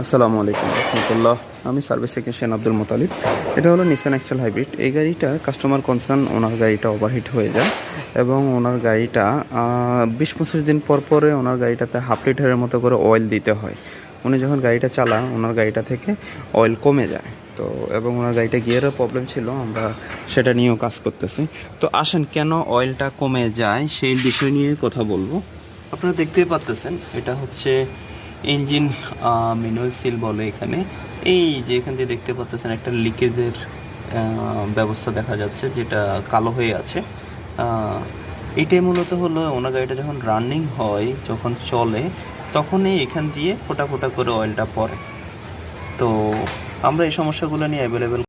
আসসালামু আলাইকুম রহমতুল্লাহ। আমি সার্ভিস টেকনিশিয়ান আব্দুল মোতালিব। এটা হলো নিসান এক্সেল হাইব্রিড। এই গাড়িটা কাস্টমার কনসার্ন, ওনার গাড়িটা ওভারহিট হয়ে যায় এবং ওনার গাড়িটা 20-25 দিন পর পরে ওনার গাড়িটাতে হাফ লিটারের মতো করে অয়েল দিতে হয়। উনি যখন গাড়িটা চালান ওনার গাড়িটা থেকে অয়েল কমে যায়। তো এবং ওনার গাড়িটা গিয়ারের প্রবলেম ছিল, আমরা সেটা নিয়েও কাজ করতেছি। তো আসেন, কেন অয়েলটা কমে যায় সেই বিষয় নিয়ে কথা বলবো। আপনারা দেখতেই পাচ্ছেন, এটা হচ্ছে ইঞ্জিন ম্যানুয়াল সিল বলে এখানে। এই যে এখান দিয়ে দেখতে পাচ্ছেন একটা লিকেজের ব্যবস্থা দেখা যাচ্ছে, যেটা কালো হয়ে আছে। এটাই মূলত হলো ওনার গাড়িটা যখন রানিং হয়, যখন চলে, তখনই এখান দিয়ে ফোটা ফোটা করে অয়েলটা পড়ে। তো আমরা এই সমস্যাগুলো নিয়ে অ্যাভেলেবেল